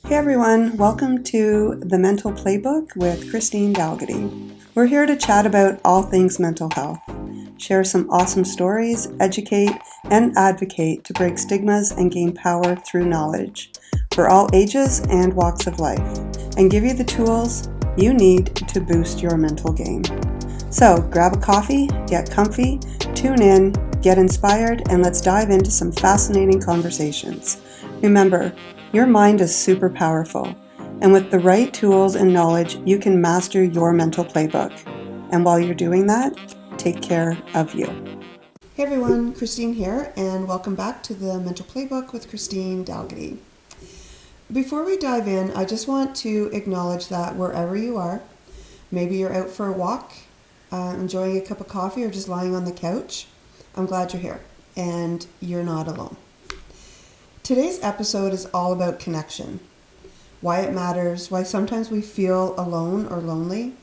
Hey everyone, welcome to the Mental Playbook with Christine Dalgity. We're here to chat about all things mental health, share some awesome stories, educate, and advocate to break stigmas and gain power through knowledge for all ages and walks of life, and give you the tools you need to boost your mental game. So grab a coffee, get comfy, tune in, get inspired, and let's dive into some fascinating conversations. Remember, your mind is super powerful, and with the right tools and knowledge, you can master your mental playbook. And while you're doing that, take care of you. Hey everyone, Christine here, and welcome back to the Mental Playbook with Christine Dalgity. Before we dive in, I just want to acknowledge that wherever you are, maybe you're out for a walk, enjoying a cup of coffee, or just lying on the couch, I'm glad you're here, and you're not alone. Today's episode is all about connection, why it matters, why sometimes we feel alone or lonely,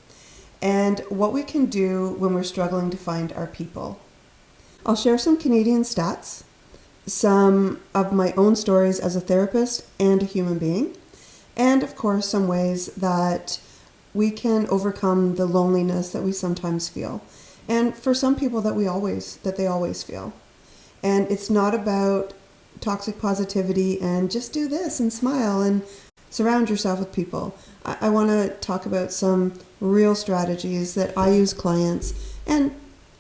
and what we can do when we're struggling to find our people. I'll share some Canadian stats, some of my own stories as a therapist and a human being, and of course some ways that we can overcome the loneliness that we sometimes feel, and for some people that they always feel. And it's not about toxic positivity and just do this and smile and surround yourself with people. I want to talk about some real strategies that I use clients and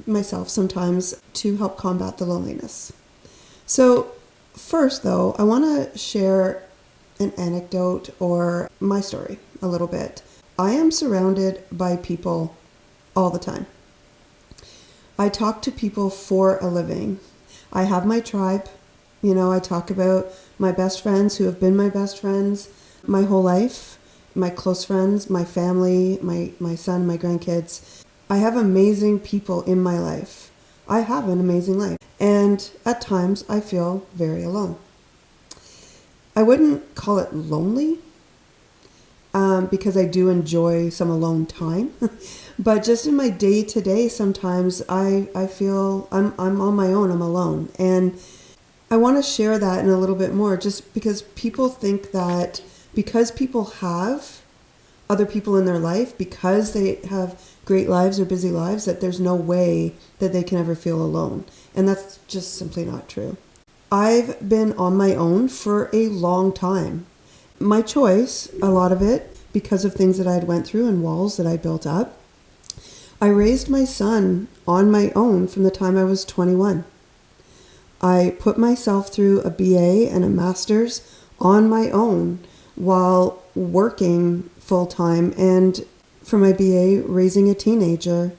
myself sometimes to help combat the loneliness. So first though, I want to share an anecdote or my story a little bit. I am surrounded by people all the time. I talk to people for a living. I have my tribe. I talk about my best friends who have been my best friends my whole life, my close friends, my family, my son, my grandkids. I have amazing people in my life. I have an amazing life. And at times I feel very alone. I wouldn't call it lonely because I do enjoy some alone time. But just in my day-to-day, sometimes I feel I'm on my own, I'm alone. And I want to share that in a little bit more, just because people think that because people have other people in their life, because they have great lives or busy lives, that there's no way that they can ever feel alone. And that's just simply not true. I've been on my own for a long time. My choice, a lot of it, because of things that I'd went through and walls that I built up. I raised my son on my own from the time I was 21. I put myself through a BA and a master's on my own while working full-time, and for my BA, raising a teenager.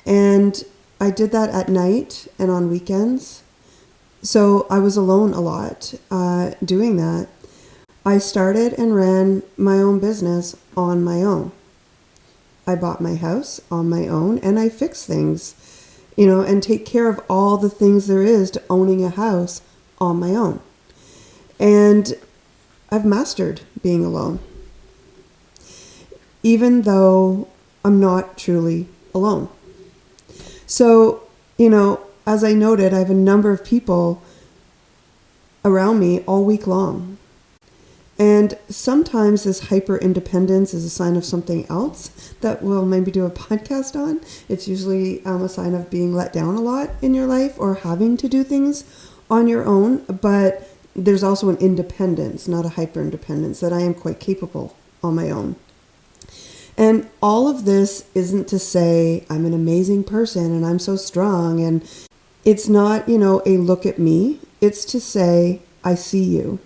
And I did that at night and on weekends. So I was alone a lot doing that. I started and ran my own business on my own. I bought my house on my own, and I fixed things, and take care of all the things there is to owning a house on my own. And I've mastered being alone, even though I'm not truly alone. So, as I noted, I have a number of people around me all week long. And sometimes this hyper-independence is a sign of something else that we'll maybe do a podcast on. It's usually a sign of being let down a lot in your life or having to do things on your own. But there's also an independence, not a hyper-independence, that I am quite capable on my own. And all of this isn't to say I'm an amazing person and I'm so strong. And it's not, a look at me. It's to say, I see you.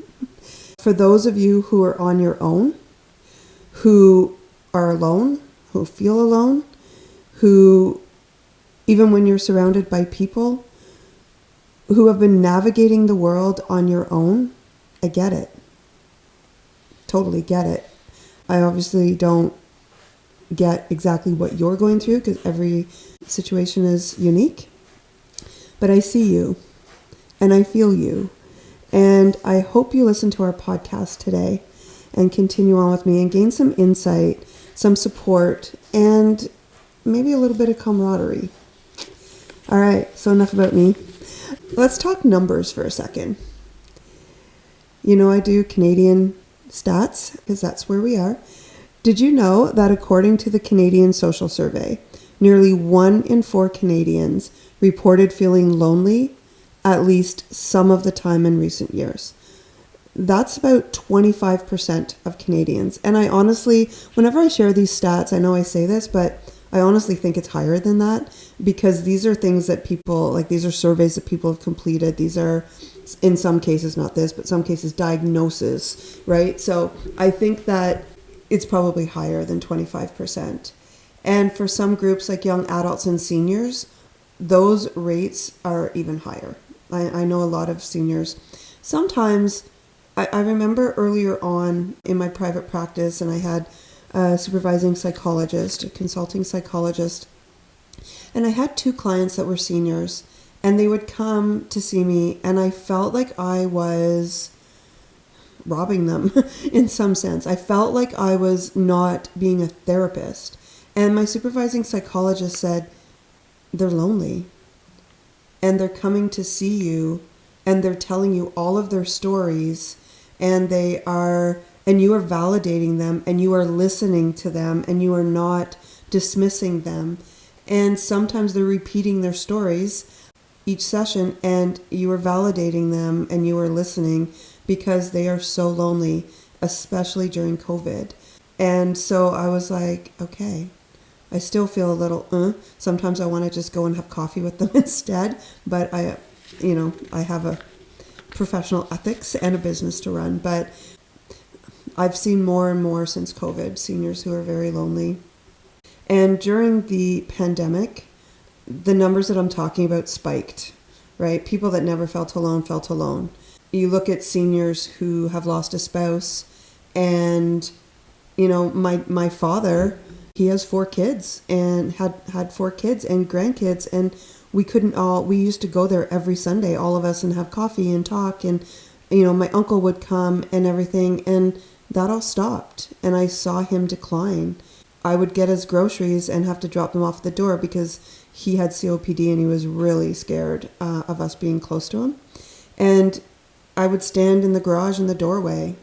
For those of you who are on your own, who are alone, who feel alone, who, even when you're surrounded by people, who have been navigating the world on your own, I get it. Totally get it. I obviously don't get exactly what you're going through because every situation is unique. But I see you and I feel you. And I hope you listen to our podcast today and continue on with me and gain some insight, some support, and maybe a little bit of camaraderie. All right, so enough about me. Let's talk numbers for a second. I do Canadian stats, because that's where we are. Did you know that according to the Canadian Social Survey, nearly 1 in 4 Canadians reported feeling lonely at least some of the time in recent years? That's about 25% of Canadians. And I honestly, whenever I share these stats, I know I say this, but I honestly think it's higher than that, because these are things that people, like, these are surveys that people have completed. These are, in some cases, not this, but some cases diagnosis, right? So I think that it's probably higher than 25%. And for some groups like young adults and seniors, those rates are even higher. I know a lot of seniors. Sometimes, I remember earlier on in my private practice, and I had a supervising psychologist, a consulting psychologist, and I had 2 clients that were seniors, and they would come to see me, and I felt like I was robbing them in some sense. I felt like I was not being a therapist. And my supervising psychologist said, they're lonely, and they're coming to see you, and they're telling you all of their stories, and you are validating them, and you are listening to them, and you are not dismissing them. And sometimes they're repeating their stories each session, and you are validating them, and you are listening, because they are so lonely, especially during COVID. And so I was like, okay, I still feel a little, sometimes I want to just go and have coffee with them instead, but I have a professional ethics and a business to run. But I've seen more and more since COVID, seniors who are very lonely. And during the pandemic, the numbers that I'm talking about spiked, right? People that never felt alone. You look at seniors who have lost a spouse, and, my father, he has 4 kids and had 4 kids and grandkids, and we used to go there every Sunday, all of us, and have coffee and talk, and, my uncle would come and everything, and that all stopped, and I saw him decline. I would get his groceries and have to drop them off at the door because he had COPD and he was really scared of us being close to him. And I would stand in the garage in the doorway,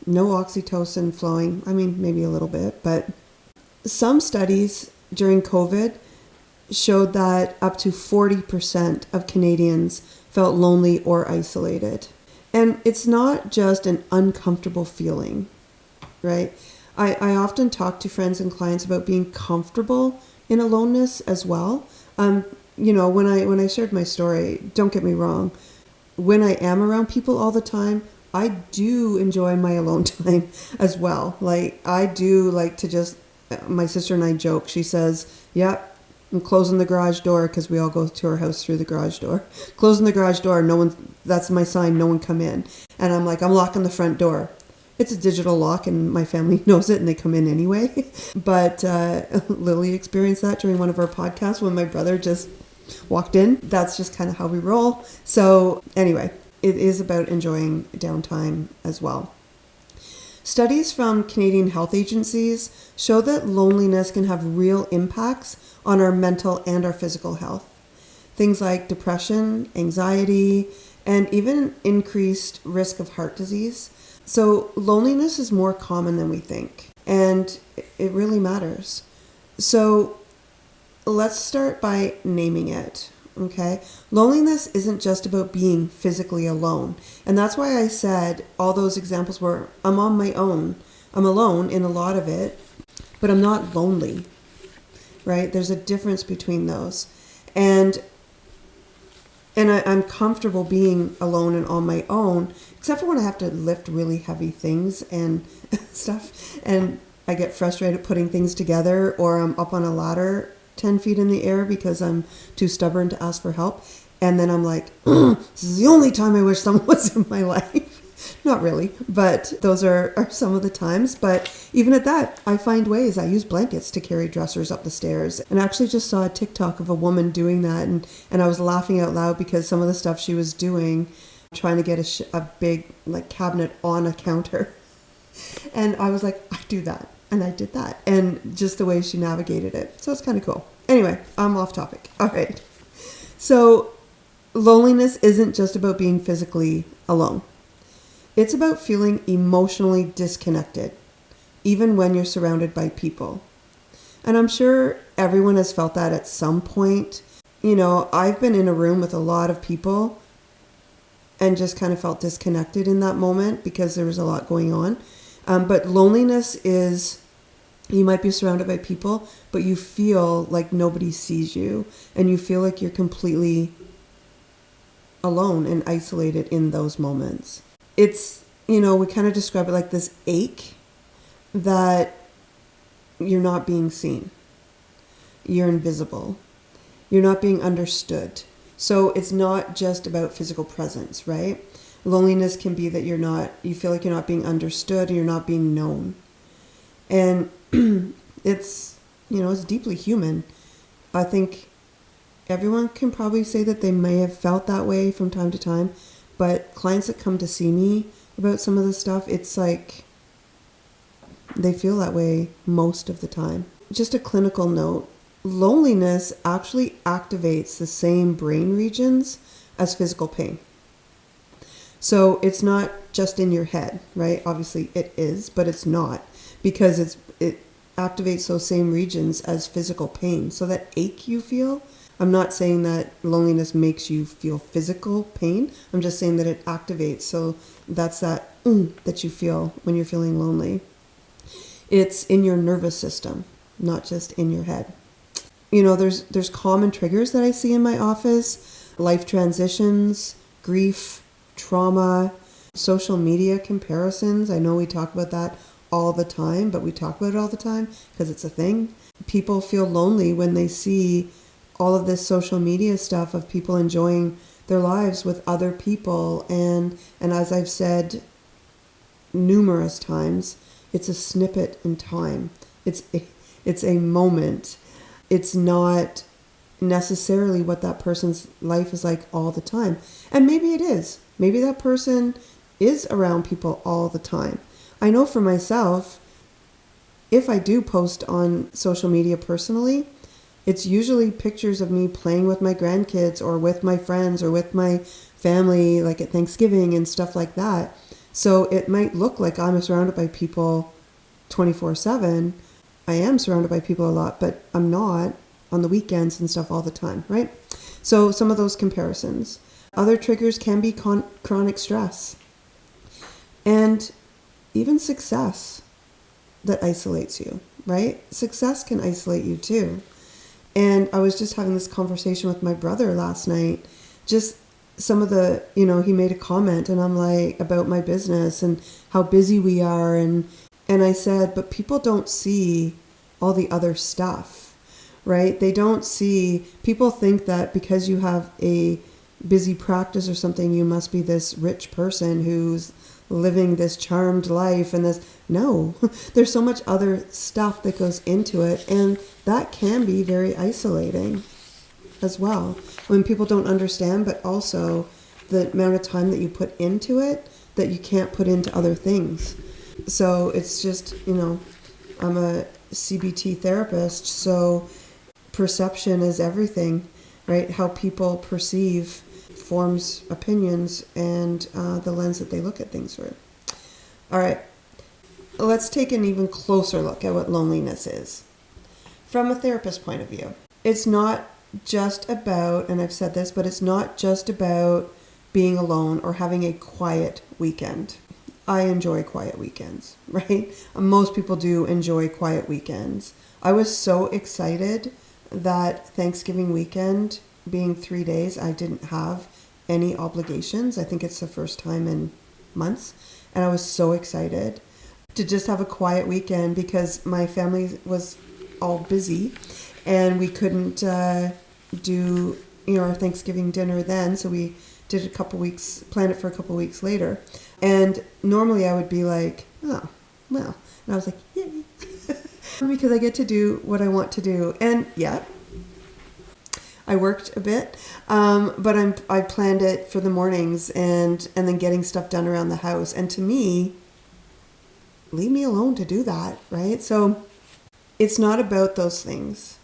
no oxytocin flowing. I mean, maybe a little bit, but some studies during COVID showed that up to 40% of Canadians felt lonely or isolated. And it's not just an uncomfortable feeling, right? I often talk to friends and clients about being comfortable in aloneness as well. When I shared my story, don't get me wrong, when I am around people all the time, I do enjoy my alone time as well. Like, I do like to just, my sister and I joke. She says, yep, I'm closing the garage door, because we all go to our house through the garage door. Closing the garage door, that's my sign, no one come in. And I'm like, I'm locking the front door. It's a digital lock, and my family knows it, and they come in anyway. But Lily experienced that during one of our podcasts when my brother just walked in. That's just kind of how we roll. So anyway, it is about enjoying downtime as well. Studies from Canadian health agencies show that loneliness can have real impacts on our mental and our physical health. Things like depression, anxiety, and even increased risk of heart disease. So loneliness is more common than we think, and it really matters. So let's start by naming it, okay? Loneliness isn't just about being physically alone. And that's why I said all those examples were, I'm on my own. I'm alone in a lot of it, but I'm not lonely, right? There's a difference between those. And I'm comfortable being alone and on my own, except for when I have to lift really heavy things and stuff, and I get frustrated putting things together, or I'm up on a ladder 10 feet in the air because I'm too stubborn to ask for help. And then I'm like, this is the only time I wish someone was in my life. Not really, but those are some of the times. But even at that, I find ways. I use blankets to carry dressers up the stairs. And I actually just saw a TikTok of a woman doing that. And I was laughing out loud because some of the stuff she was doing, trying to get a big cabinet on a counter. And I was like, I do that. And I did that. And just the way she navigated it. So it's kind of cool. Anyway, I'm off topic. All right. So loneliness isn't just about being physically alone. It's about feeling emotionally disconnected, even when you're surrounded by people. And I'm sure everyone has felt that at some point. I've been in a room with a lot of people and just kind of felt disconnected in that moment because there was a lot going on. But loneliness is, you might be surrounded by people, but you feel like nobody sees you, and you feel like you're completely alone and isolated in those moments. It's, we kind of describe it like this ache that you're not being seen. You're invisible. You're not being understood. So it's not just about physical presence, right? Loneliness can be that you feel like you're not being understood, you're not being known. And it's deeply human. I think everyone can probably say that they may have felt that way from time to time, but clients that come to see me about some of this stuff, it's like they feel that way most of the time. Just a clinical note, loneliness actually activates the same brain regions as physical pain. So it's not just in your head, right? Obviously it is, but it's not, because it activates those same regions as physical pain. So that ache you feel, I'm not saying that loneliness makes you feel physical pain. I'm just saying that it activates. So that's that that you feel when you're feeling lonely. It's in your nervous system, not just in your head. There's common triggers that I see in my office: life transitions, grief, trauma, social media comparisons. I know we talk about that all the time, but we talk about it all the time because it's a thing. People feel lonely when they see all of this social media stuff of people enjoying their lives with other people. And as I've said numerous times, it's a snippet in time. It's a moment. It's not necessarily what that person's life is like all the time. And maybe it is. Maybe that person is around people all the time. I know for myself, if I do post on social media personally, it's usually pictures of me playing with my grandkids or with my friends or with my family, like at Thanksgiving and stuff like that. So it might look like I'm surrounded by people 24/7. I am surrounded by people a lot, but I'm not on the weekends and stuff all the time, right? So some of those comparisons. Other triggers can be chronic stress and even success that isolates you, right? Success can isolate you too. And I was just having this conversation with my brother last night. Just some of the, he made a comment, and I'm like, about my business and how busy we are. And I said, but people don't see all the other stuff, right? They don't see, people think that because you have a busy practice or something, you must be this rich person who's living this charmed life and this. No, there's so much other stuff that goes into it, and that can be very isolating as well when people don't understand, but also the amount of time that you put into it that you can't put into other things. So it's just, I'm a CBT therapist, so perception is everything, right? How people perceive forms opinions and the lens that they look at things through. All right, let's take an even closer look at what loneliness is from a therapist point of view. It's not just about, and I've said this, but it's not just about being alone or having a quiet weekend. I enjoy quiet weekends, right? Most people do enjoy quiet weekends. I was so excited that Thanksgiving weekend being 3 days, I didn't have any obligations. I think it's the first time in months. And I was so excited to just have a quiet weekend because my family was all busy and we couldn't do our Thanksgiving dinner then. So we did planned it for a couple weeks later. And normally I would be like, oh, well. And I was like, yay. Because I get to do what I want to do. And yeah, I worked a bit, but I planned it for the mornings and then getting stuff done around the house. And to me, leave me alone to do that, right? So it's not about those things.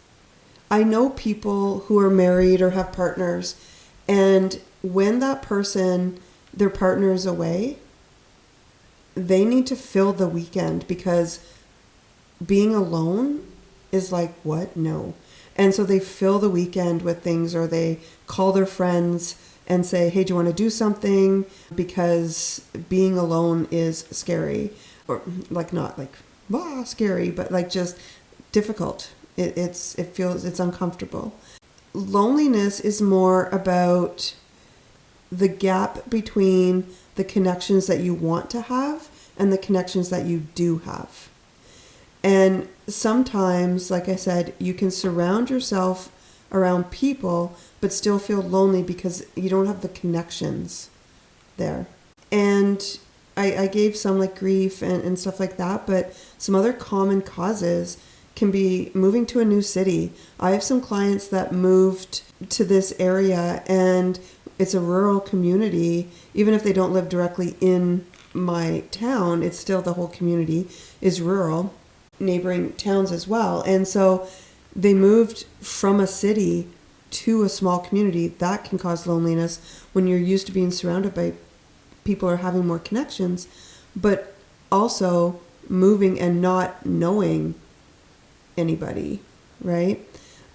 I know people who are married or have partners, and when that person, their partner is away, they need to fill the weekend, because being alone is like, what? No. And so they fill the weekend with things, or they call their friends and say, hey, do you want to do something? Because being alone is scary. Or like, not like, scary, but like just difficult. It feels, it's uncomfortable. Loneliness is more about the gap between the connections that you want to have and the connections that you do have. And sometimes, like I said, you can surround yourself around people but still feel lonely because you don't have the connections there. And I gave some like grief and stuff like that, but some other common causes can be moving to a new city. I have some clients that moved to this area, and it's a rural community. Even if they don't live directly in my town, it's still, the whole community is rural, neighboring towns as well. And so they moved from a city to a small community. That can cause loneliness when you're used to being surrounded by people or having more connections, but also moving and not knowing anybody, right?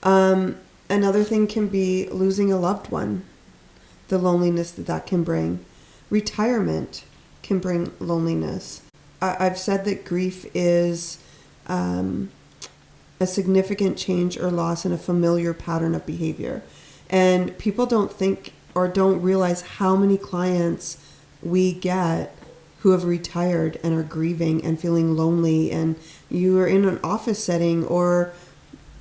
Another thing can be losing a loved one, the loneliness that can bring. Retirement can bring loneliness. I've said that grief is a significant change or loss in a familiar pattern of behavior. And people don't think or don't realize how many clients we get who have retired and are grieving and feeling lonely. And you are in an office setting or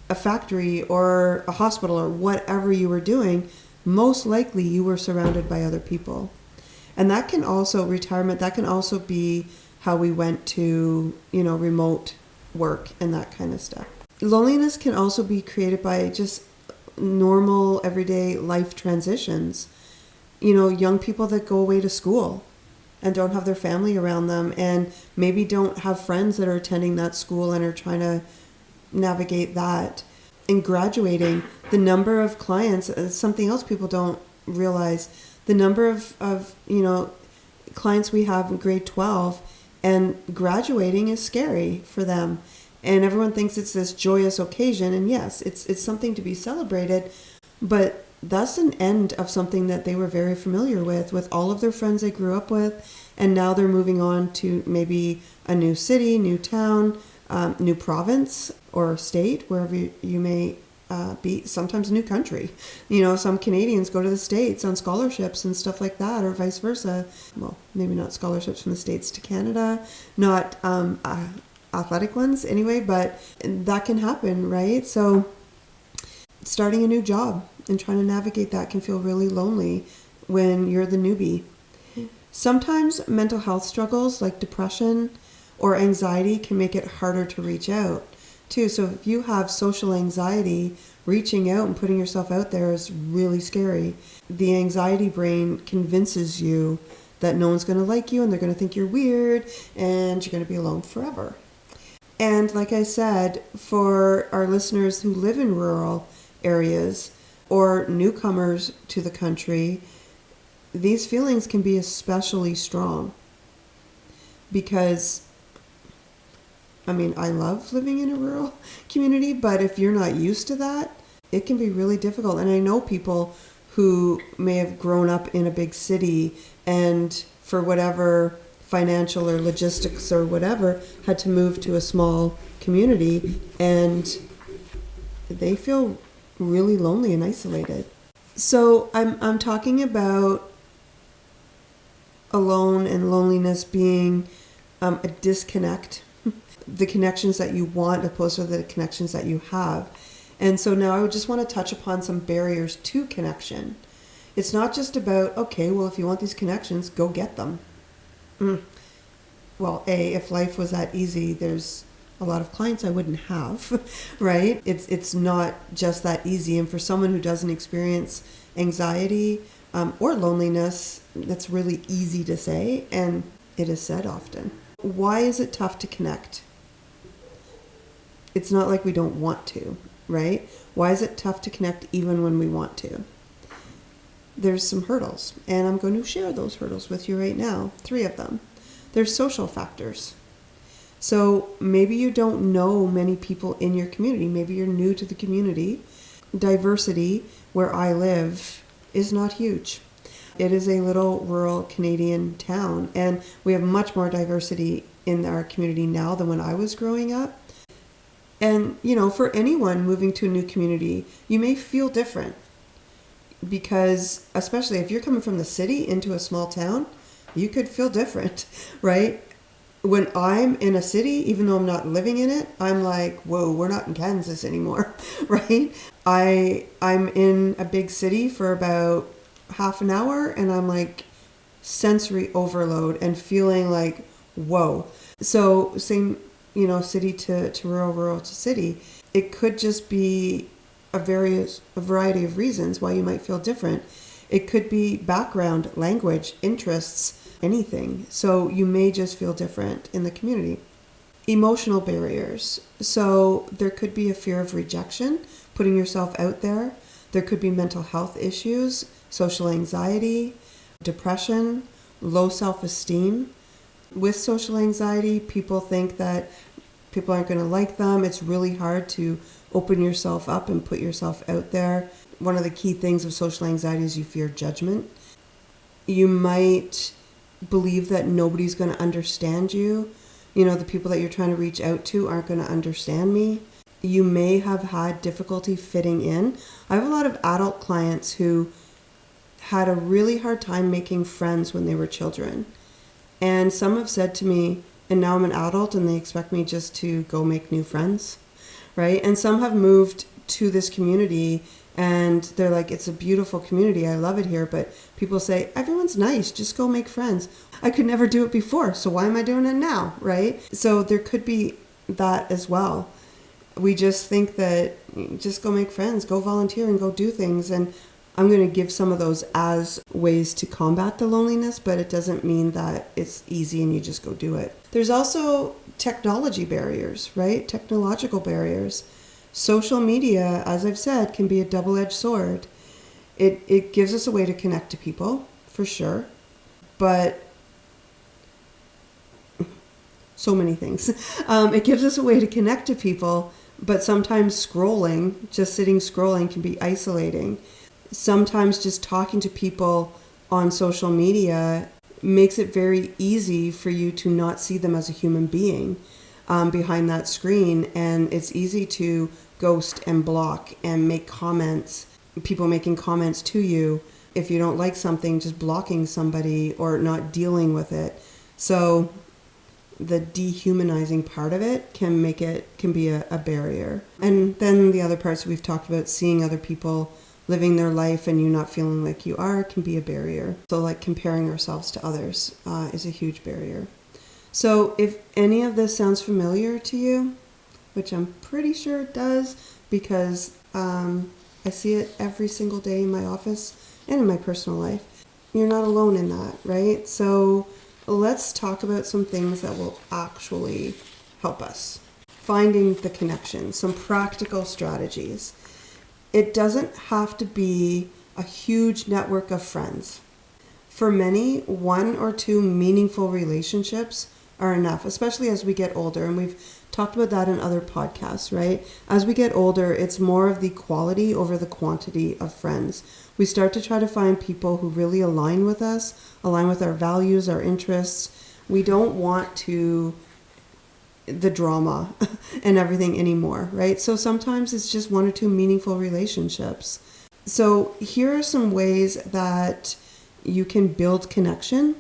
a factory or a hospital or whatever you were doing, most likely you were surrounded by other people. And that can also, retirement, that can also be how we went to, remote work and that kind of stuff. Loneliness can also be created by just normal everyday life transitions. Young people that go away to school and don't have their family around them, and maybe don't have friends that are attending that school and are trying to navigate that. In graduating, the number of clients, something else people don't realize, the number of clients we have in grade 12, and graduating is scary for them. And everyone thinks it's this joyous occasion, and yes, it's something to be celebrated, but that's an end of something that they were very familiar with all of their friends they grew up with, and now they're moving on to maybe a new city, new town, new province or state, wherever you may be, sometimes a new country. Some Canadians go to the States on scholarships and stuff like that, or vice versa. Well, maybe not scholarships from the States to Canada, not athletic ones anyway, but that can happen, right? So starting a new job and trying to navigate that can feel really lonely when you're the newbie. Sometimes mental health struggles like depression or anxiety can make it harder to reach out too. So if you have social anxiety, reaching out and putting yourself out there is really scary. The anxiety brain convinces you that no one's going to like you, and they're going to think you're weird, and you're going to be alone forever. And like I said, for our listeners who live in rural areas or newcomers to the country, these feelings can be especially strong because, I love living in a rural community, but if you're not used to that, it can be really difficult. And I know people who may have grown up in a big city and for whatever financial or logistics or whatever, had to move to a small community, and they feel really lonely and isolated. So I'm talking about alone and loneliness being a disconnect, the connections that you want opposed to the connections that you have. And so now I would just want to touch upon some barriers to connection. It's not just about, okay, well, if you want these connections, go get them. Well, if life was that easy, there's a lot of clients I wouldn't have, right? It's not just that easy. And for someone who doesn't experience anxiety or loneliness, that's really easy to say, and it is said often. Why is it tough to connect? It's not like we don't want to, right? Why is it tough to connect even when we want to? There's some hurdles, and I'm going to share those hurdles with you right now, 3 of them. there's social factors. So maybe you don't know many people in your community. Maybe you're new to the community. Diversity, where I live, is not huge. It is a little rural Canadian town, and we have much more diversity in our community now than when I was growing up. And, for anyone moving to a new community, you may feel different because, especially if you're coming from the city into a small town, you could feel different, right? When I'm in a city, even though I'm not living in it, I'm like, whoa, we're not in Kansas anymore, right? I'm in a big city for about half an hour and I'm like sensory overload and feeling like, whoa. So same, city to rural to city. It could just be a variety of reasons why you might feel different. It could be background, language, interests, anything. So you may just feel different in the community. Emotional barriers. So there could be a fear of rejection, putting yourself out there. There could be mental health issues, social anxiety, depression, low self-esteem. With social anxiety, people think that people aren't going to like them. It's really hard to open yourself up and put yourself out there. One of the key things of social anxiety is you fear judgment. You might believe that nobody's going to understand you. The people that you're trying to reach out to aren't going to understand me. You may have had difficulty fitting in. I have a lot of adult clients who had a really hard time making friends when they were children. And some have said to me, and now I'm an adult and they expect me just to go make new friends, right? And some have moved to this community and they're like, it's a beautiful community. I love it here. But people say, everyone's nice. Just go make friends. I could never do it before. So why am I doing it now? Right? So there could be that as well. We just think that just go make friends, go volunteer and go do things. And I'm going to give some of those as ways to combat the loneliness, but it doesn't mean that it's easy and you just go do it. There's also technology barriers, right? Technological barriers. Social media, as I've said, can be a double-edged sword. It gives us a way to connect to people, for sure. But so many things. It gives us a way to connect to people, but sometimes just sitting scrolling can be isolating. Sometimes just talking to people on social media makes it very easy for you to not see them as a human being behind that screen. And it's easy to ghost and block and make comments, people making comments to you. If you don't like something, just blocking somebody or not dealing with it. So the dehumanizing part of it can be a barrier. And then the other parts we've talked about, seeing other people living their life and you not feeling like you are, can be a barrier. So like comparing ourselves to others is a huge barrier. So if any of this sounds familiar to you, which I'm pretty sure it does because I see it every single day in my office and in my personal life, you're not alone in that, right? So let's talk about some things that will actually help us. Finding the connection, some practical strategies. It doesn't have to be a huge network of friends. For many, 1 or 2 meaningful relationships are enough, especially as we get older. And we've talked about that in other podcasts, right? As we get older, it's more of the quality over the quantity of friends. We start to try to find people who really align with us, align with our values, our interests. We don't want the drama and everything anymore, right? So sometimes it's just 1 or 2 meaningful relationships. So here are some ways that you can build connection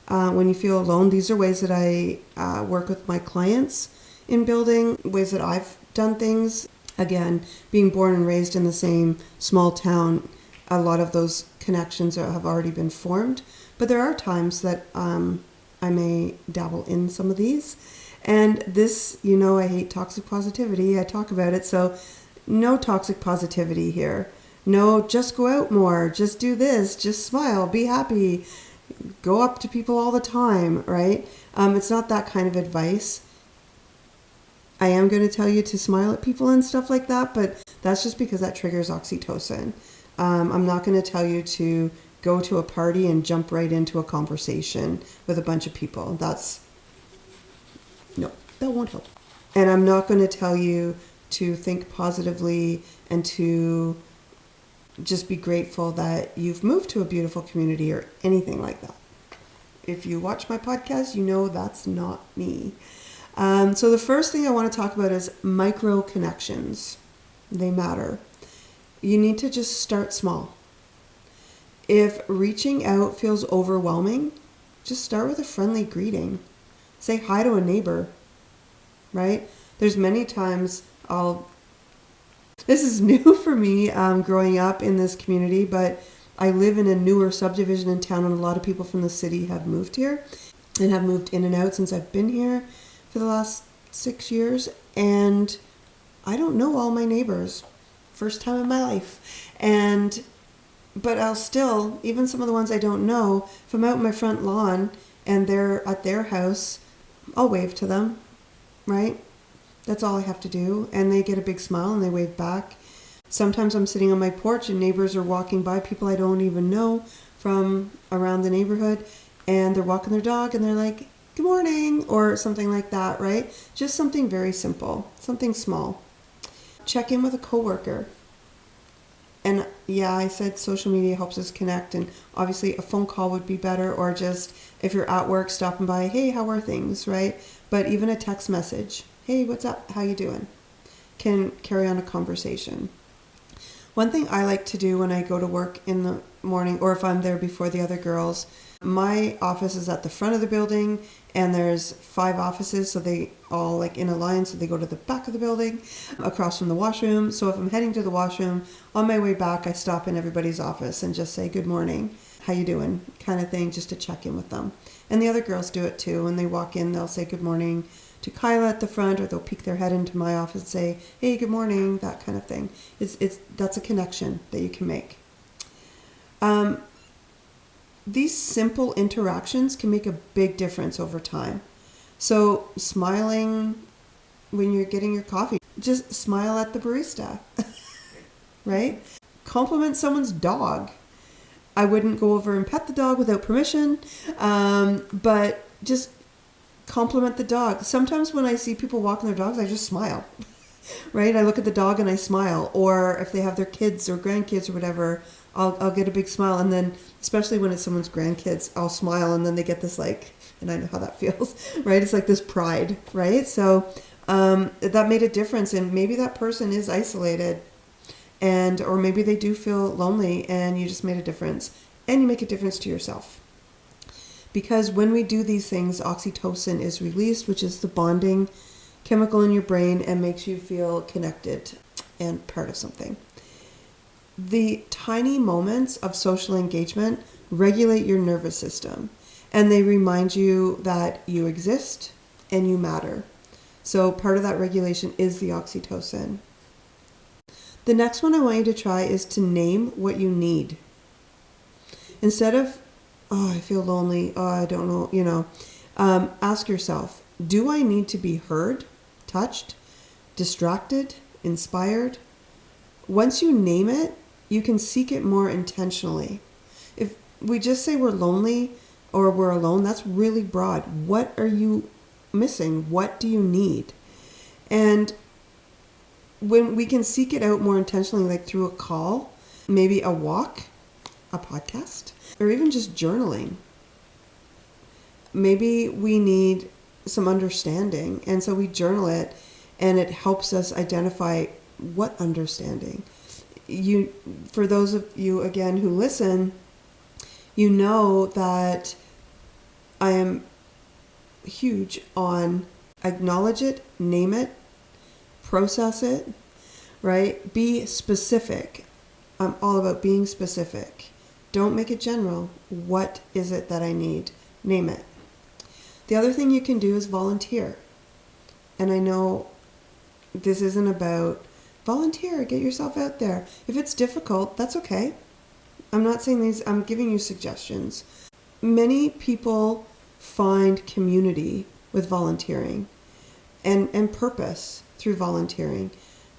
when you feel alone. These are ways that I work with my clients in building, ways that I've done things. Again, being born and raised in the same small town, a lot of those connections have already been formed. But there are times that I may dabble in some of these. And this, I hate toxic positivity. I talk about it. So no toxic positivity here. No, just go out more. Just do this. Just smile. Be happy. Go up to people all the time, right? It's not that kind of advice. I am going to tell you to smile at people and stuff like that, but that's just because that triggers oxytocin. I'm not going to tell you to go to a party and jump right into a conversation with a bunch of people. That's that won't help. And I'm not going to tell you to think positively and to just be grateful that you've moved to a beautiful community or anything like that. If you watch my podcast, you know that's not me. So the first thing I want to talk about is micro connections. They matter. You need to just start small. If reaching out feels overwhelming, just start with a friendly greeting. Say hi to a neighbor, right? There's many times this is new for me growing up in this community, but I live in a newer subdivision in town and a lot of people from the city have moved here and have moved in and out since I've been here for the last 6 years. And I don't know all my neighbors. First time in my life. But I'll still, even some of the ones I don't know, if I'm out in my front lawn and they're at their house, I'll wave to them, right? That's all I have to do. And they get a big smile and they wave back. Sometimes I'm sitting on my porch and neighbors are walking by, people I don't even know from around the neighborhood, and they're walking their dog and they're like, good morning, or something like that, right? Just something very simple, something small. Check in with a coworker. And yeah, I said social media helps us connect, and obviously a phone call would be better, or just if you're at work, stopping by, hey, how are things, right? But even a text message, hey, what's up, how you doing, can carry on a conversation. One thing I like to do when I go to work in the morning, or if I'm there before the other girls, my office is at the front of the building and there's 5 offices, so they all like in a line, so they go to the back of the building across from the washroom. So if I'm heading to the washroom, on my way back I stop in everybody's office and just say good morning, how you doing, kind of thing, just to check in with them. And the other girls do it too. When they walk in, they'll say good morning to Kyla at the front, or they'll peek their head into my office and say, hey, good morning, that kind of thing. That's a connection that you can make. These simple interactions can make a big difference over time. So smiling when you're getting your coffee, just smile at the barista, right? Compliment someone's dog. I wouldn't go over and pet the dog without permission, but just compliment the dog. Sometimes when I see people walking their dogs, I just smile, right? I look at the dog and I smile. Or if they have their kids or grandkids or whatever, I'll get a big smile. And then especially when it's someone's grandkids, I'll smile, and then they get this like, and I know how that feels, right? It's like this pride, right? So that made a difference. And maybe that person is isolated, or maybe they do feel lonely, and you just made a difference, and you make a difference to yourself. Because when we do these things, oxytocin is released, which is the bonding chemical in your brain, and makes you feel connected and part of something. The tiny moments of social engagement regulate your nervous system, and they remind you that you exist and you matter. So part of that regulation is the oxytocin. The next one I want you to try is to name what you need. Instead of, oh, I feel lonely, oh, I don't know, ask yourself, do I need to be heard, touched, distracted, inspired? Once you name it, you can seek it more intentionally. If we just say we're lonely or we're alone, that's really broad. What are you missing? What do you need? And when we can seek it out more intentionally, like through a call, maybe a walk, a podcast, or even just journaling. Maybe we need some understanding, and so we journal it, and it helps us identify what understanding. For those of you, again, who listen, you know that I am huge on acknowledge it, name it, process it, right? Be specific. I'm all about being specific. Don't make it general. What is it that I need? Name it. The other thing you can do is volunteer. And I know this isn't about volunteer, get yourself out there. If it's difficult, that's okay. I'm not saying these, I'm giving you suggestions. Many people find community with volunteering and purpose through volunteering.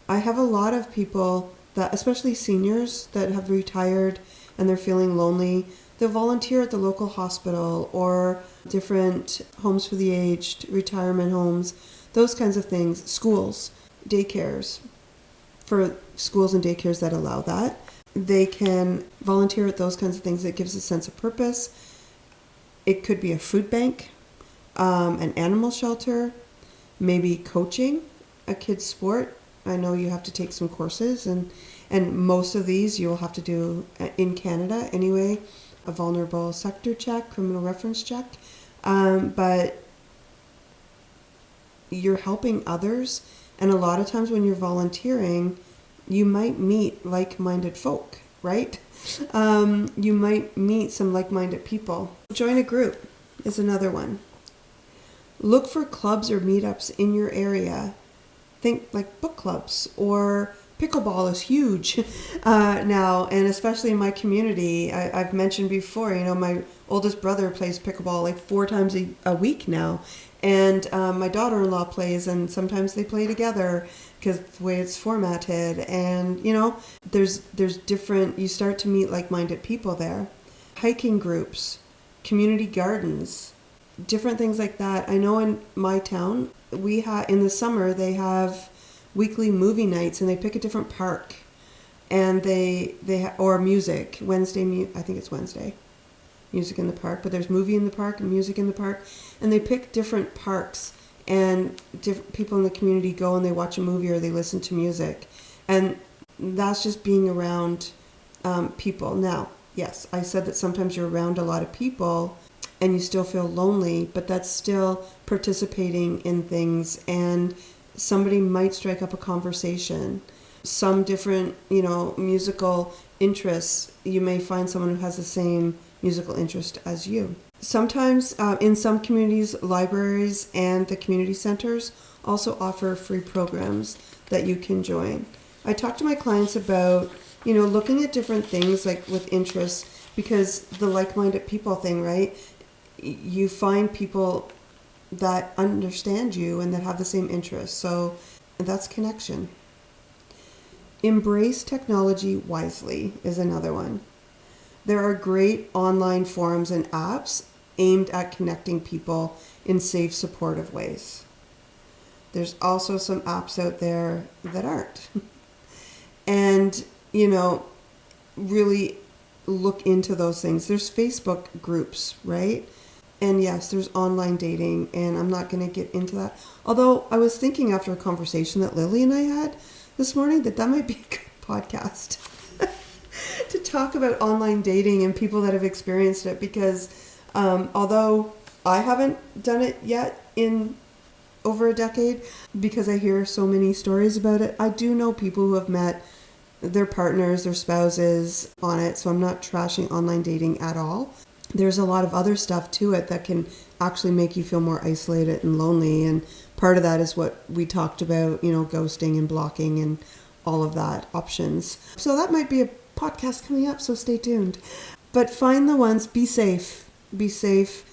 I have a lot of people that, especially seniors that have retired and they're feeling lonely, they'll volunteer at the local hospital or different homes for the aged, retirement homes. those kinds of things. Schools, daycares, for schools and daycares that allow that. They can volunteer at those kinds of things. It gives a sense of purpose. It could be a food bank, an animal shelter, maybe coaching a kid's sport. I know you have to take some courses, and most of these you'll have to do in Canada anyway, a vulnerable sector check, criminal reference check. But you're helping others, and a lot of times when you're volunteering, you might meet like-minded folk, right? You might meet some like-minded people. Join a group is another one. Look for clubs or meetups in your area. Think like book clubs, or pickleball is huge now, and especially in my community. I've mentioned before, my oldest brother plays pickleball like 4 times a week now, and my daughter-in-law plays, and sometimes they play together because the way it's formatted, and there's different, you start to meet like-minded people there. Hiking groups, community gardens, different things like that. I know in my town, we have, in the summer, they have weekly movie nights, and they pick a different park, and or music, I think it's Wednesday, music in the park, but there's movie in the park and music in the park, and they pick different parks, and different people in the community go and they watch a movie or they listen to music, and that's just being around people. Now, yes, I said that sometimes you're around a lot of people and you still feel lonely, but that's still participating in things, and somebody might strike up a conversation. Some different, musical interests, you may find someone who has the same musical interest as you. Sometimes in some communities, libraries and the community centers also offer free programs that you can join. I talk to my clients about, looking at different things like with interests, because the like-minded people thing, right? You find people that understand you and that have the same interests. So that's connection. Embrace technology wisely is another one. There are great online forums and apps aimed at connecting people in safe, supportive ways. There's also some apps out there that aren't. And, really look into those things. There's Facebook groups, right? And yes, there's online dating, and I'm not going to get into that. Although I was thinking after a conversation that Lily and I had this morning that might be a good podcast to talk about online dating and people that have experienced it, because although I haven't done it yet in over a decade, because I hear so many stories about it, I do know people who have met their partners, their spouses on it, so I'm not trashing online dating at all. There's a lot of other stuff to it that can actually make you feel more isolated and lonely. And part of that is what we talked about, ghosting and blocking and all of that options. So that might be a podcast coming up, so stay tuned. But find the ones, be safe. Be safe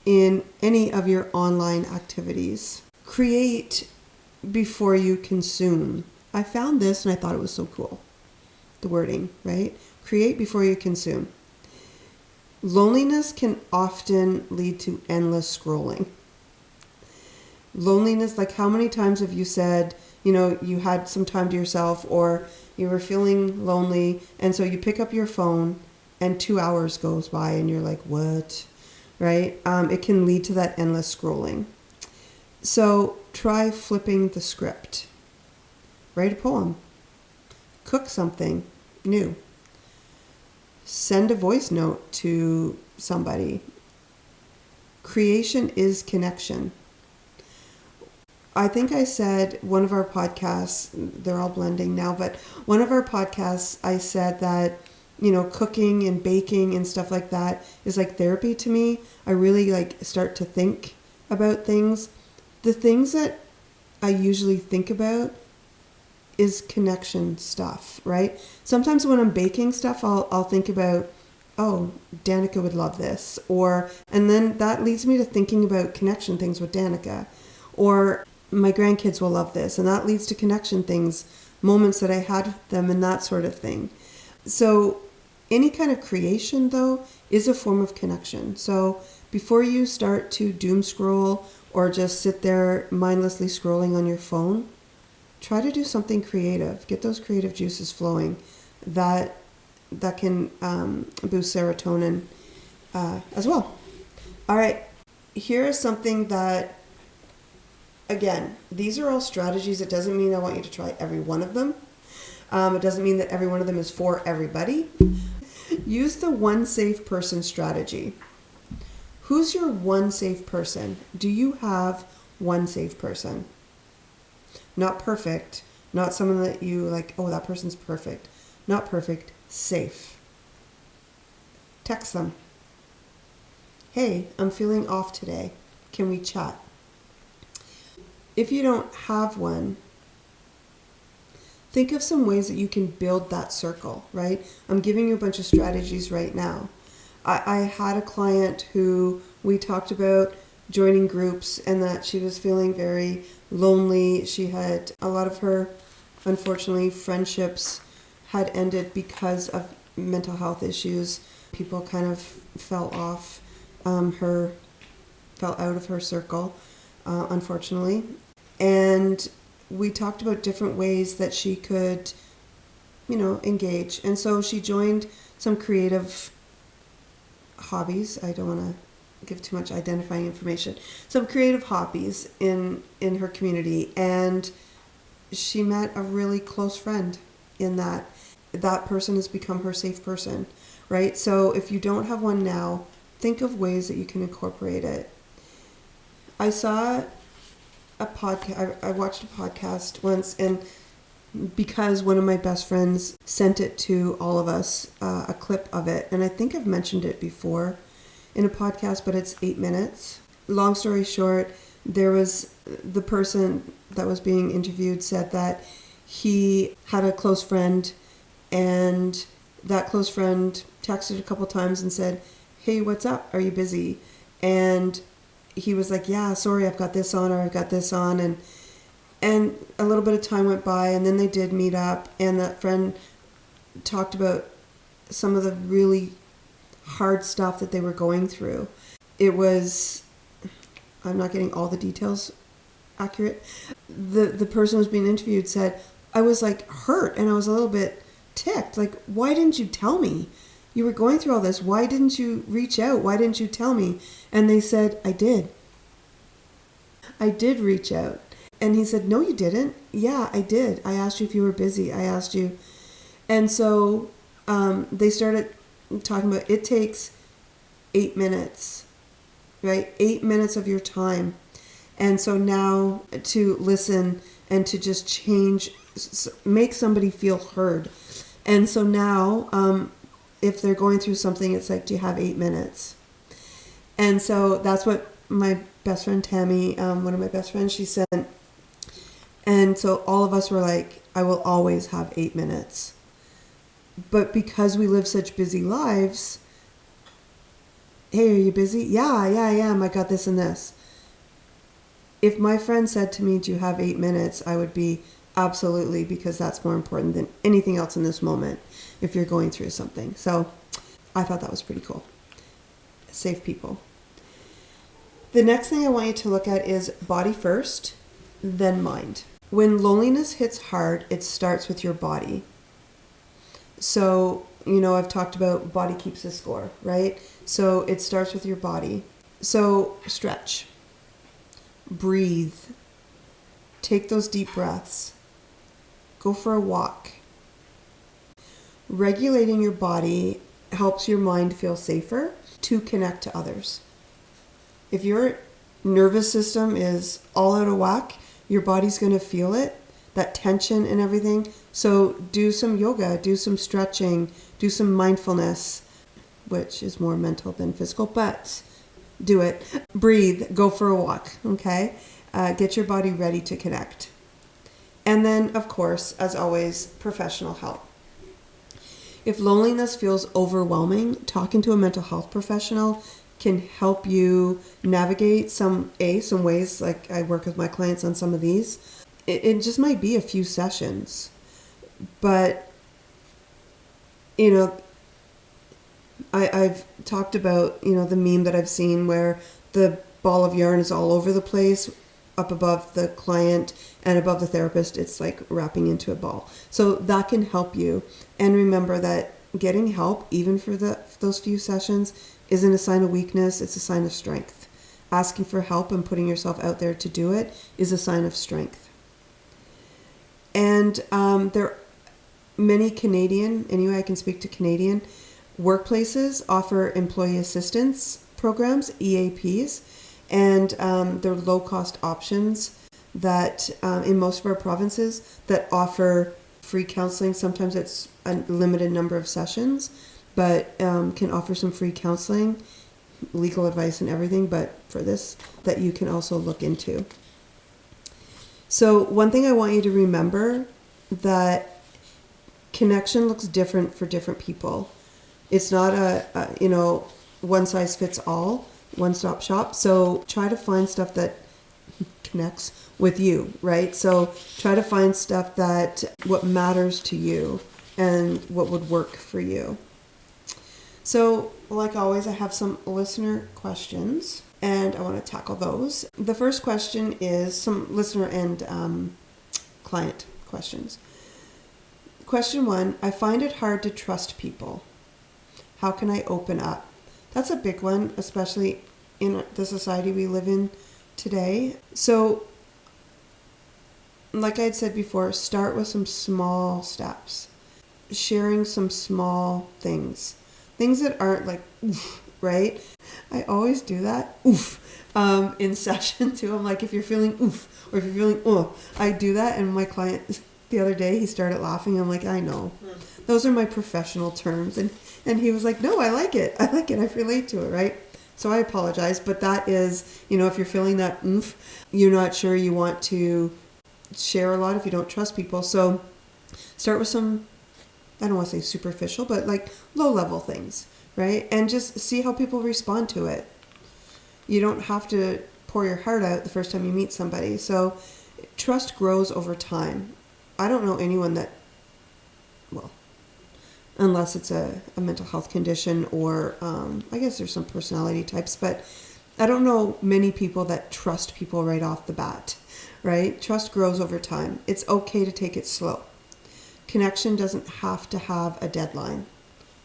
in any of your online activities. Create before you consume. I found this and I thought it was so cool. The wording, right? Create before you consume. Loneliness can often lead to endless scrolling. Loneliness, like how many times have you said, you had some time to yourself, or you were feeling lonely, and so you pick up your phone and 2 hours goes by and you're like, what? Right? It can lead to that endless scrolling. So try flipping the script. Write a poem. Cook something new. Send a voice note to somebody. Creation is connection. I think I said one of our podcasts, they're all blending now, but one of our podcasts, I said that, cooking and baking and stuff like that is like therapy to me. I really start to think about things. The things that I usually think about is connection stuff, right? Sometimes when I'm baking stuff, I'll think about, oh, Danica would love this. And then that leads me to thinking about connection things with Danica. Or my grandkids will love this. And that leads to connection things, moments that I had with them and that sort of thing. So any kind of creation, though, is a form of connection. So before you start to doom scroll or just sit there mindlessly scrolling on your phone, try to do something creative. Get those creative juices flowing. That can boost serotonin as well. All right, here is something that, again, these are all strategies. It doesn't mean I want you to try every one of them. It doesn't mean that every one of them is for everybody. Use the one safe person strategy. Who's your one safe person? Do you have one safe person? Not perfect, not someone that you like, oh, that person's perfect. Not perfect, safe. Text them. Hey, I'm feeling off today. Can we chat? If you don't have one, think of some ways that you can build that circle, right? I'm giving you a bunch of strategies right now. I had a client who we talked about joining groups and that she was feeling very lonely. She had a lot of her, unfortunately, friendships had ended because of mental health issues. People kind of fell off fell out of her circle, unfortunately. And we talked about different ways that she could, engage. And so she joined some creative hobbies. I don't want to give too much identifying information. Some creative hobbies in her community. And she met a really close friend in that. That person has become her safe person, right? So if you don't have one now, think of ways that you can incorporate it. I saw a podcast. I watched a podcast once, and because one of my best friends sent it to all of us, a clip of it, and I think I've mentioned it before in a podcast, but it's 8 minutes. Long story short, there was the person that was being interviewed said that he had a close friend, and that close friend texted a couple times and said, hey, what's up? Are you busy? And he was like, yeah, sorry, I've got this on, or I've got this on. And a little bit of time went by, and then they did meet up, and that friend talked about some of the really hard stuff that they were going through. It was, I'm not getting all the details accurate. The person who was being interviewed said, I was like hurt, and I was a little bit ticked. Like, why didn't you tell me? You were going through all this. Why didn't you reach out? Why didn't you tell me? And they said, I did. I did reach out. And he said, no, you didn't. Yeah, I did. I asked you if you were busy. I asked you. And so they started talking about it takes 8 minutes, right? 8 minutes of your time. And so now to listen and to just change, make somebody feel heard. And so now, if they're going through something, it's like, do you have 8 minutes? And so that's what my best friend Tammy, one of my best friends, she said. And so all of us were like, I will always have 8 minutes. But because we live such busy lives, hey, are you busy? Yeah, I am. I got this and this. If my friend said to me, do you have 8 minutes? I would be absolutely, because that's more important than anything else in this moment if you're going through something. So I thought that was pretty cool. Save people. The next thing I want you to look at is body first, then mind. When loneliness hits hard, it starts with your body. So, I've talked about body keeps the score, right? So it starts with your body. So stretch, breathe, take those deep breaths, go for a walk. Regulating your body helps your mind feel safer to connect to others. If your nervous system is all out of whack, your body's going to feel it, that tension and everything. So do some yoga, do some stretching, do some mindfulness, which is more mental than physical, but do it. Breathe, go for a walk, okay? Get your body ready to connect. And then, of course, as always, professional help. If loneliness feels overwhelming, talking to a mental health professional can help you navigate some ways. Like I work with my clients on some of these. It just might be a few sessions, but I've talked about the meme that I've seen where the ball of yarn is all over the place, up above the client and above the therapist, it's like wrapping into a ball. So that can help you. And remember that getting help, even for those few sessions, isn't a sign of weakness, it's a sign of strength. Asking for help and putting yourself out there to do it is a sign of strength. And there are many Canadian, anyway I can speak to Canadian, workplaces offer employee assistance programs, EAPs, and they're low-cost options that in most of our provinces that offer free counseling. Sometimes it's a limited number of sessions, but can offer some free counseling, legal advice and everything, but for this, that you can also look into. So one thing I want you to remember, that connection looks different for different people. It's not a one size fits all, one-stop shop. So try to find stuff that connects with you, right? So try to find stuff that what matters to you and what would work for you. So like always, I have some listener questions and I want to tackle those. The first question is some listener and client questions. Question 1, I find it hard to trust people. How can I open up? That's a big one, especially in the society we live in today. So, like I had said before, start with some small steps. Sharing some small things. Things that aren't like, oof, right? I always do that, oof, in session too. I'm like, if you're feeling oof, or if you're feeling oh, I do that. And my client the other day, he started laughing. I'm like, I know. Those are my professional terms. And he was like, no, I like it. I relate to it, right? So I apologize, but that is, if you're feeling that oomph, you're not sure you want to share a lot if you don't trust people. So start with some, I don't want to say superficial, but like low level things, right? And just see how people respond to it. You don't have to pour your heart out the first time you meet somebody. So trust grows over time. I don't know anyone that, well, unless it's a mental health condition or I guess there's some personality types, but I don't know many people that trust people right off the bat, right? Trust grows over time. It's okay to take it slow. Connection doesn't have to have a deadline.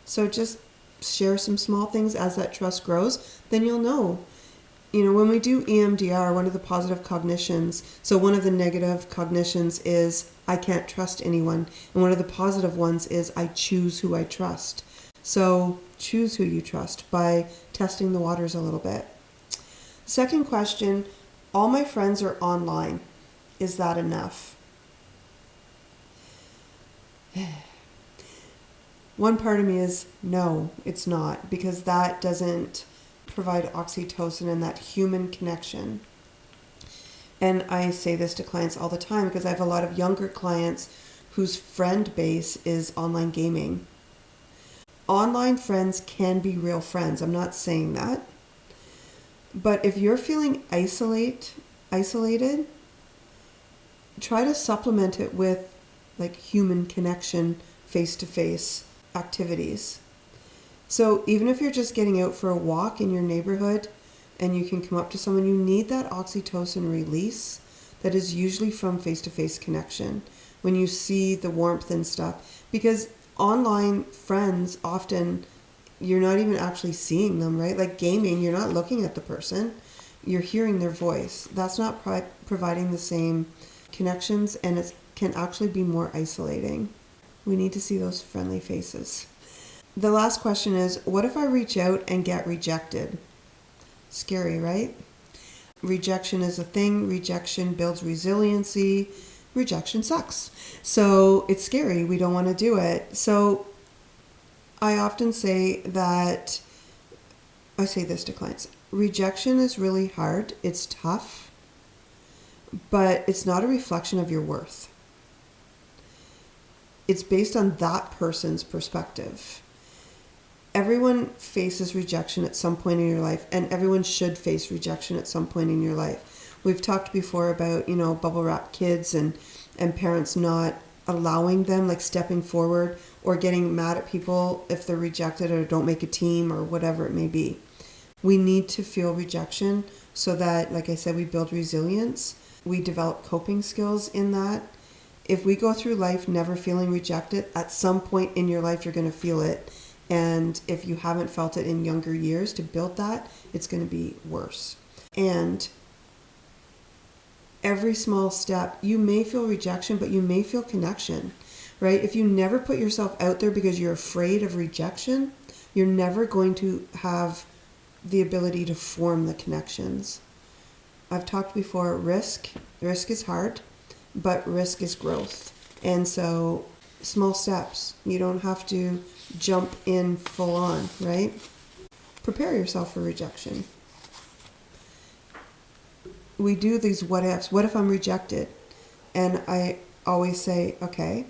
So just share some small things as that trust grows, then you'll know. When we do EMDR, one of the positive cognitions, so one of the negative cognitions is I can't trust anyone. And one of the positive ones is I choose who I trust. So choose who you trust by testing the waters a little bit. Second question, all my friends are online. Is that enough? One part of me is no, it's not, because that doesn't provide oxytocin and that human connection. And I say this to clients all the time because I have a lot of younger clients whose friend base is online gaming. Online friends can be real friends. I'm not saying that. But if you're feeling isolated, try to supplement it with like human connection, face-to-face activities. So even if you're just getting out for a walk in your neighborhood and you can come up to someone, you need that oxytocin release that is usually from face-to-face connection when you see the warmth and stuff. Because online friends, often you're not even actually seeing them, right? Like gaming, you're not looking at the person, you're hearing their voice. That's not providing the same connections, and it can actually be more isolating. We need to see those friendly faces. The last question is, what if I reach out and get rejected? Scary, right? Rejection is a thing. Rejection builds resiliency. Rejection sucks. So it's scary. We don't want to do it. So I often say that, I say this to clients, rejection is really hard. It's tough, but it's not a reflection of your worth. It's based on that person's perspective. Everyone faces rejection at some point in your life, and everyone should face rejection at some point in your life. We've talked before about, bubble wrap kids and parents not allowing them, like stepping forward or getting mad at people if they're rejected or don't make a team or whatever it may be. We need to feel rejection so that, like I said, we build resilience. We develop coping skills in that. If we go through life never feeling rejected, at some point in your life you're going to feel it. And if you haven't felt it in younger years, to build that, it's going to be worse. And every small step, you may feel rejection, but you may feel connection, right? If you never put yourself out there because you're afraid of rejection, you're never going to have the ability to form the connections. I've talked before, risk is hard, but risk is growth. And so small steps, you don't have to jump in full on, right? Prepare yourself for rejection. We do these what ifs. What if I'm rejected? And I always say, okay,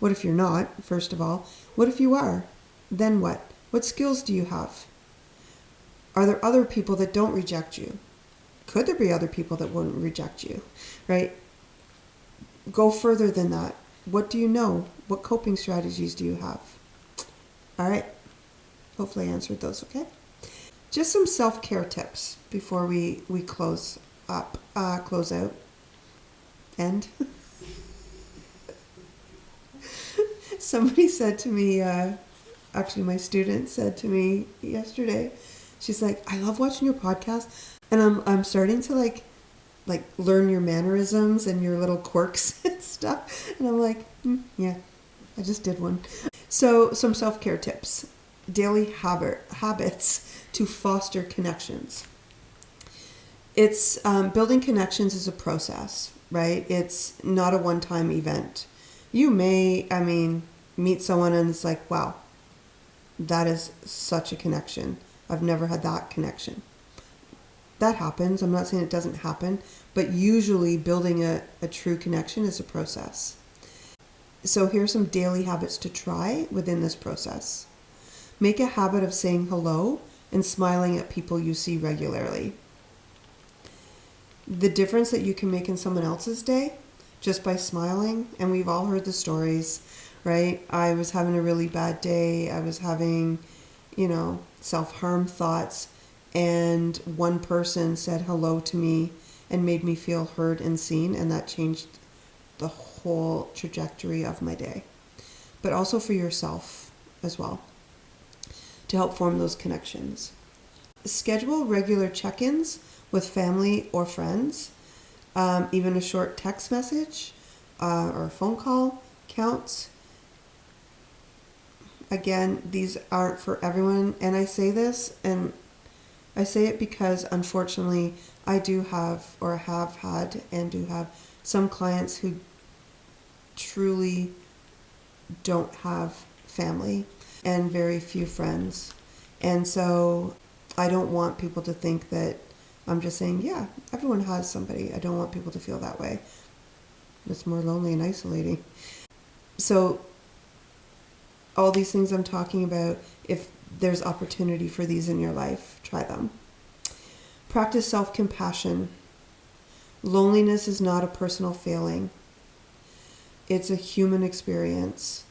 what if you're not, first of all? What if you are? Then what? What skills do you have? Are there other people that don't reject you? Could there be other people that wouldn't reject you, right? Go further than that. What do you know? What coping strategies do you have? All right. Hopefully I answered those, okay? Just some self-care tips before we close out. And somebody said to me, actually my student said to me yesterday, she's like, I love watching your podcast, and I'm starting to like learn your mannerisms and your little quirks and stuff. And I'm like, yeah, I just did one. So some self-care tips, daily habits to foster connections. It's building connections is a process, right? It's not a one-time event. You may, meet someone and it's like, wow, that is such a connection. I've never had that connection. That happens. I'm not saying it doesn't happen, but usually building a true connection is a process. So here's some daily habits to try within this process. Make a habit of saying hello and smiling at people you see regularly. The difference that you can make in someone else's day just by smiling, and we've all heard the stories, right? I was having a really bad day. I was having, self-harm thoughts. And one person said hello to me and made me feel heard and seen, and that changed the whole trajectory of my day. But also for yourself as well, to help form those connections. Schedule regular check-ins with family or friends. Even a short text message or a phone call counts. Again, these aren't for everyone, and I say this, and I say it because unfortunately I do have, or have had, and do have some clients who truly don't have family and very few friends. And so I don't want people to think that I'm just saying, yeah, everyone has somebody. I don't want people to feel that way. It's more lonely and isolating. So all these things I'm talking about, if there's opportunity for these in your life, try them. Practice self-compassion. Loneliness is not a personal failing. It's a human experience.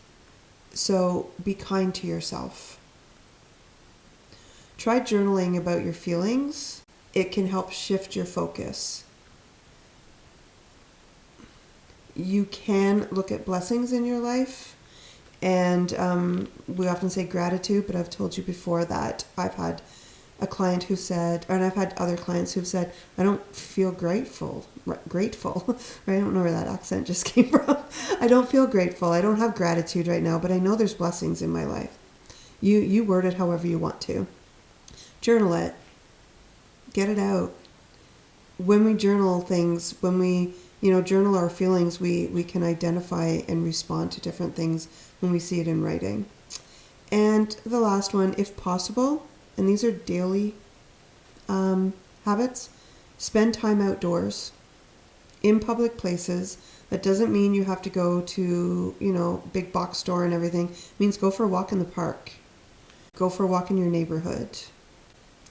So be kind to yourself. Try journaling about your feelings. It can help shift your focus. You can look at blessings in your life. And we often say gratitude, but I've told you before that I've had a client who said, and I've had other clients who've said, I don't feel grateful, right? I don't know where that accent just came from. I don't feel grateful. I don't have gratitude right now, but I know there's blessings in my life. You word it however you want to. Journal it. Get it out. When we journal things, when we journal our feelings, we can identify and respond to different things when we see it in writing. And the last one, if possible, and these are daily habits, spend time outdoors in public places. That doesn't mean you have to go to, big box store and everything. It means go for a walk in the park. Go for a walk in your neighborhood.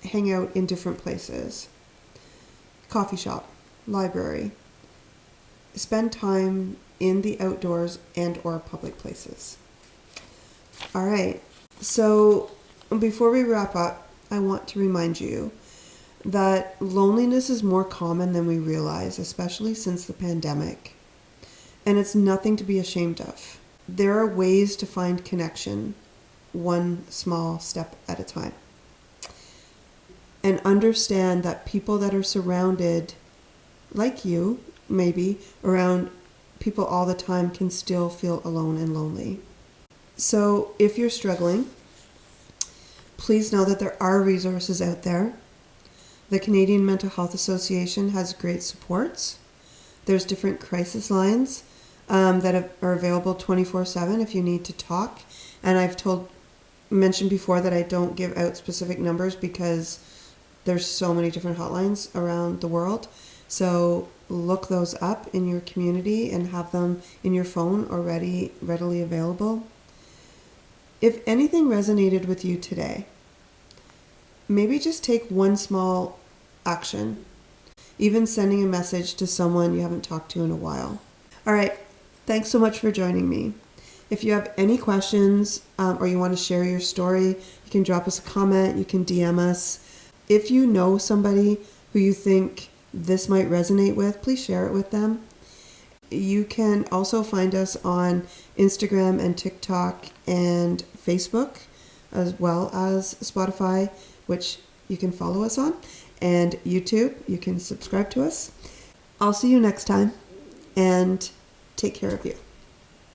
Hang out in different places. Coffee shop, library. Spend time in the outdoors and or public places. All right. So before we wrap up, I want to remind you that loneliness is more common than we realize, especially since the pandemic. And it's nothing to be ashamed of. There are ways to find connection, one small step at a time. And understand that people that are surrounded, like you, maybe, around people all the time can still feel alone and lonely. So if you're struggling, please know that there are resources out there. The Canadian Mental Health Association has great supports. There's different crisis lines that are available 24/7 if you need to talk. And I've mentioned before that I don't give out specific numbers because there's so many different hotlines around the world. So look those up in your community and have them in your phone already readily available. If anything resonated with you today, maybe just take one small action, even sending a message to someone you haven't talked to in a while. All right, thanks so much for joining me. If you have any questions or you want to share your story, you can drop us a comment, you can DM us. If you know somebody who you think this might resonate with, please share it with them. You can also find us on Instagram and TikTok and Facebook, as well as Spotify, which you can follow us on, and YouTube. You can subscribe to us. I'll see you next time, and take care of you.